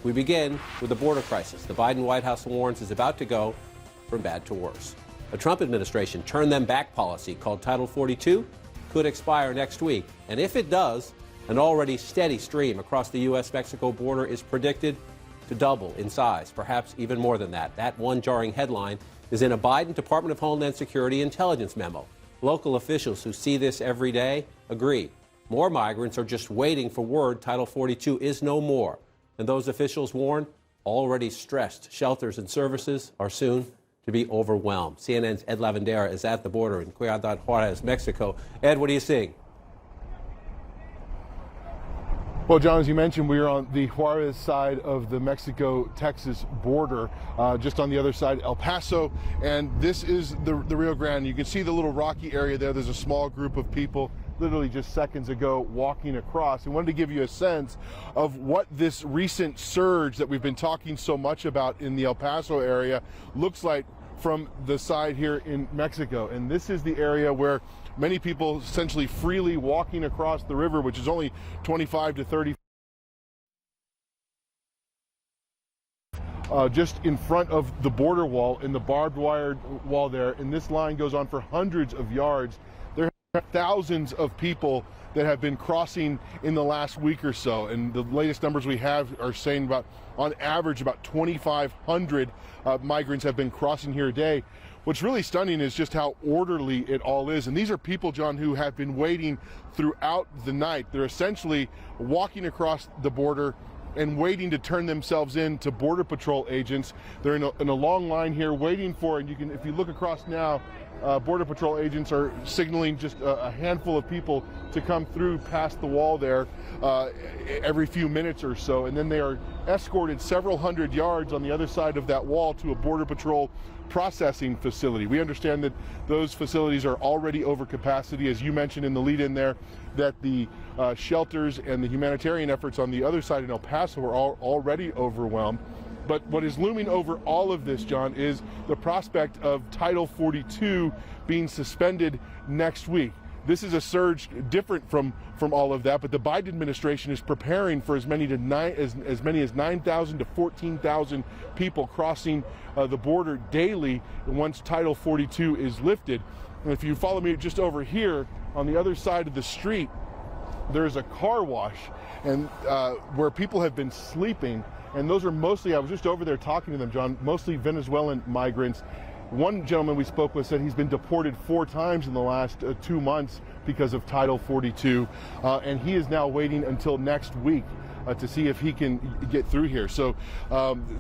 We begin with the border crisis. The Biden White House warns is about to go from bad to worse. A Trump administration turn them back policy called Title 42 could expire next week. And if it does, an already steady stream across the U.S.-Mexico border is predicted to double in size, perhaps even more than that. That one jarring headline is in a Biden Department of Homeland Security intelligence memo. Local officials who see this every day agree. More migrants are just waiting for word Title 42 is no more. And those officials warn already stressed shelters and services are soon to be overwhelmed. CNN's Ed Lavandera is at the border in Ciudad Juarez, Mexico. Ed, what are you seeing? Well, John, as you mentioned, we are on the Juarez side of the Mexico-Texas border, just on the other side, El Paso, and this is the Rio Grande. You can see the little rocky area there. There's a small group of people literally just seconds ago walking across. I wanted to give you a sense of what this recent surge that we've been talking so much about in the El Paso area looks like from the side here in Mexico. And this is the area where many people essentially freely walking across the river, which is only 25 to 30 just in front of the border wall, in the barbed wire wall there. And this line goes on for hundreds of yards. There are thousands of people that have been crossing in the last week or so. And the latest numbers we have are saying about, on average, about 2,500 migrants have been crossing here a day. What's really stunning is just how orderly it all is. And these are people, John, who have been waiting throughout the night. They're essentially walking across the border and waiting to turn themselves in to Border Patrol agents. They're in a long line here waiting for, and you can, if you look across now, Border Patrol agents are signaling just a handful of people to come through past the wall there every few minutes or so. And then they are escorted several hundred yards on the other side of that wall to a Border Patrol processing facility. We understand that those facilities are already over capacity, as you mentioned in the lead-in there, that the shelters and the humanitarian efforts on the other side in El Paso are already overwhelmed. But what is looming over all of this, John, is the prospect of Title 42 being suspended next week. This is a surge different from all of that, but the Biden administration is preparing for as many as 9,000 to 14,000 people crossing the border daily once Title 42 is lifted. And if you follow me just over here on the other side of the street, there's a car wash and where people have been sleeping. And those are mostly, I was just over there talking to them, John, mostly Venezuelan migrants. One gentleman we spoke with said he's been deported 4 times in the last 2 months because of Title 42, and he is now waiting until next week to see if he can get through here. So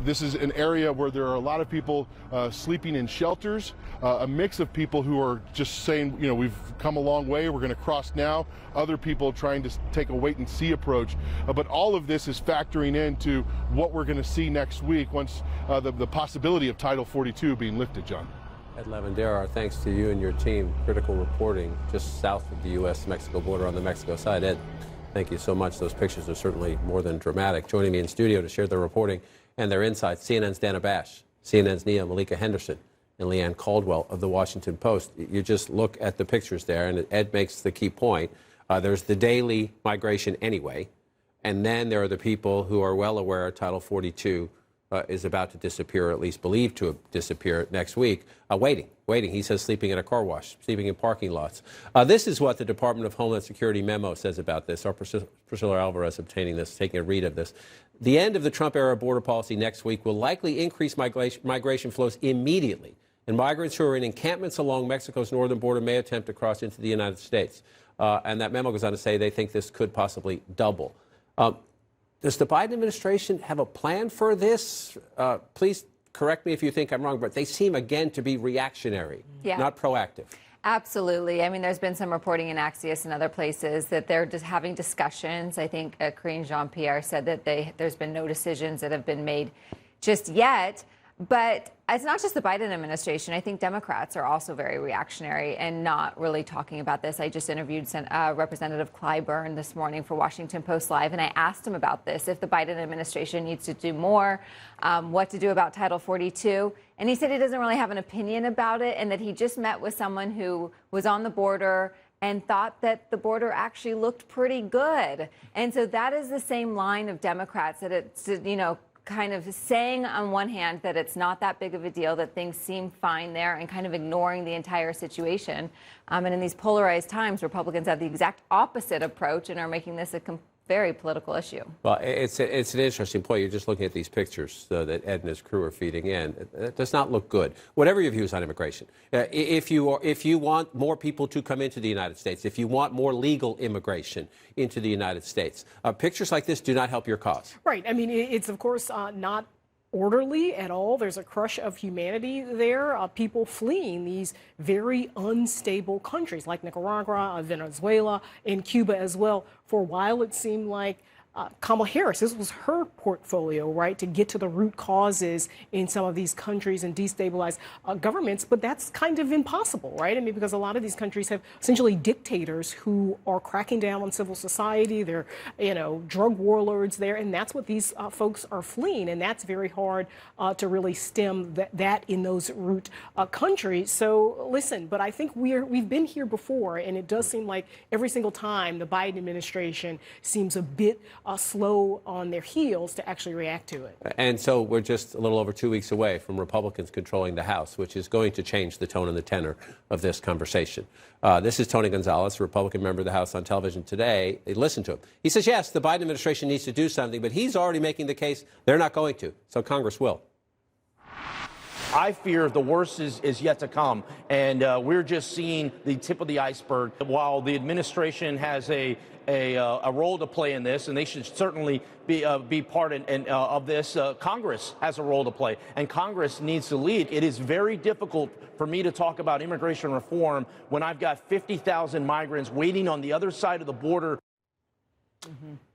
this is an area where there are a lot of people sleeping in shelters, a mix of people who are just saying, you know, we've come a long way, we're going to cross now. Other people trying to take a wait and see approach. But all of this is factoring into what we're going to see next week once the possibility of Title 42 being lifted, John. Ed Lavandera, our thanks to you and your team. Critical reporting just south of the U.S.-Mexico border on the Mexico side. Ed, thank you so much. Those pictures are certainly more than dramatic. Joining me in studio to share their reporting and their insights, CNN's Dana Bash, CNN's Nia Malika Henderson, and Leanne Caldwell of The Washington Post. You just look at the pictures there, and Ed makes the key point. There's the daily migration anyway, and then there are the people who are well aware Title 42 is about to disappear, or at least believed to disappear next week, waiting. He says sleeping in a car wash, sleeping in parking lots. This is what the Department of Homeland Security memo says about this. Our Priscilla Alvarez obtaining this, taking a read of this. The end of the Trump-era border policy next week will likely increase migration flows immediately, and migrants who are in encampments along Mexico's northern border may attempt to cross into the United States. And that memo goes on to say they think this could possibly double. Does the Biden administration have a plan for this? Please correct me if you think I'm wrong, but they seem again to be reactionary, not proactive. Absolutely. I mean, there's been some reporting in Axios and other places that they're just having discussions. I think Karine Jean-Pierre said that there's been no decisions that have been made just yet. But it's not just the Biden administration. I think Democrats are also very reactionary and not really talking about this. I just interviewed Representative Clyburn this morning for Washington Post Live, and I asked him about this, if the Biden administration needs to do more, what to do about Title 42. And he said he doesn't really have an opinion about it, and that he just met with someone who was on the border and thought that the border actually looked pretty good. And so that is the same line of Democrats, that it's, you know, kind of saying on one hand that it's not that big of a deal, that things seem fine there, and kind of ignoring the entire situation. And in these polarized times, Republicans have the exact opposite approach and are making this a very political issue. Well, it's an interesting point. You're just looking at these pictures that Ed and his crew are feeding in. It does not look good. Whatever your views on immigration, if you want more people to come into the United States, if you want more legal immigration into the United States, pictures like this do not help your cause. Right. I mean, it's of course not orderly at all. There's a crush of humanity there. People fleeing these very unstable countries like Nicaragua, Venezuela, and Cuba as well. For a while, it seemed like Kamala Harris, this was her portfolio, right, to get to the root causes in some of these countries and destabilize governments. But that's kind of impossible, right? I mean, because a lot of these countries have essentially dictators who are cracking down on civil society. They're, drug warlords there. And that's what these folks are fleeing. And that's very hard to really stem that in those root countries. So listen, but I think we've been here before. And it does seem like every single time the Biden administration seems a bit slow on their heels to actually react to it. And so we're just a little over 2 weeks away from Republicans controlling the House, which is going to change the tone and the tenor of this conversation. This is Tony Gonzalez, a Republican member of the House, on television today. Listen to him. He says, yes, the Biden administration needs to do something, but he's already making the case they're not going to. So Congress will. I fear the worst is yet to come, and we're just seeing the tip of the iceberg. While the administration has a role to play in this, and they should certainly be part of this, Congress has a role to play, and Congress needs to lead. It is very difficult for me to talk about immigration reform when I've got 50,000 migrants waiting on the other side of the border.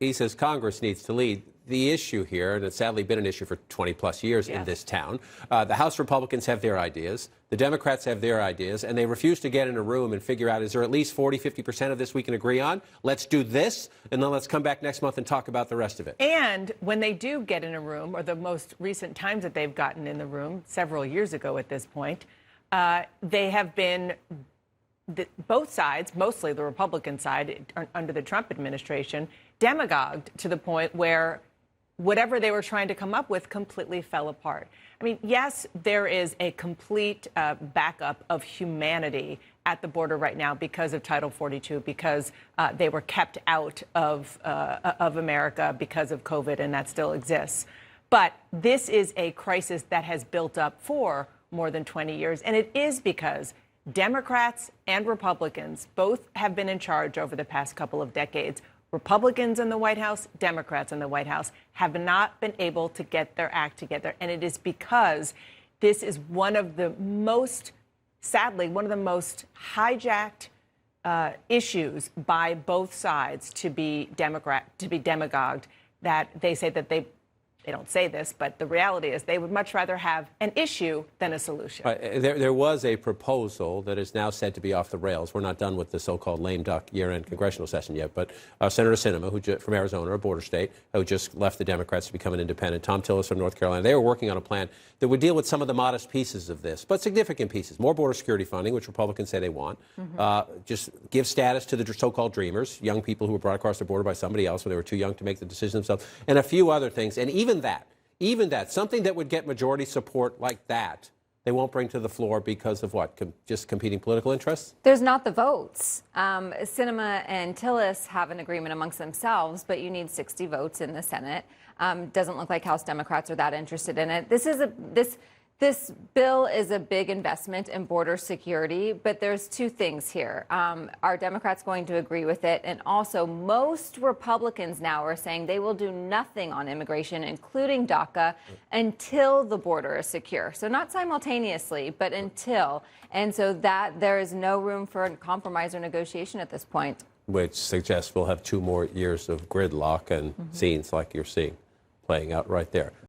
He says Congress needs to lead. The issue here, and it's sadly been an issue for 20-plus years in this town, the House Republicans have their ideas, the Democrats have their ideas, and they refuse to get in a room and figure out, is there at least 40, 50% of this we can agree on? Let's do this, and then let's come back next month and talk about the rest of it. And when they do get in a room, or the most recent times that they've gotten in the room, several years ago at this point, they have been both sides, mostly the Republican side under the Trump administration, demagogued to the point where whatever they were trying to come up with completely fell apart. I mean, yes, there is a complete backup of humanity at the border right now because of Title 42, because they were kept out of America because of COVID, and that still exists. But this is a crisis that has built up for more than 20 years, and it is because Democrats and Republicans both have been in charge over the past couple of decades. Republicans in the White House, Democrats in the White House have not been able to get their act together. And it is because this is sadly, one of the most hijacked issues by both sides to be demagogued, that they say that they don't say this, but the reality is they would much rather have an issue than a solution. There was a proposal that is now said to be off the rails. We're not done with the so-called lame duck year-end congressional session yet, but Senator Sinema, from Arizona, a border state, who just left the Democrats to become an independent, Tom Tillis from North Carolina, they were working on a plan that would deal with some of the modest pieces of this, but significant pieces. More border security funding, which Republicans say they want. Just give status to the so-called dreamers, young people who were brought across the border by somebody else when they were too young to make the decision themselves, and a few other things. And even that, something that would get majority support like that, they won't bring to the floor because of what? Just competing political interests? There's not the votes. Sinema and Tillis have an agreement amongst themselves, but you need 60 votes in the Senate. Doesn't look like House Democrats are that interested in it. This bill is a big investment in border security, but there's two things here. Are Democrats going to agree with it? And also, most Republicans now are saying they will do nothing on immigration, including DACA, until the border is secure. So not simultaneously, but until. And so that there is no room for compromise or negotiation at this point. Which suggests we'll have 2 more years of gridlock and scenes like you're seeing playing out right there.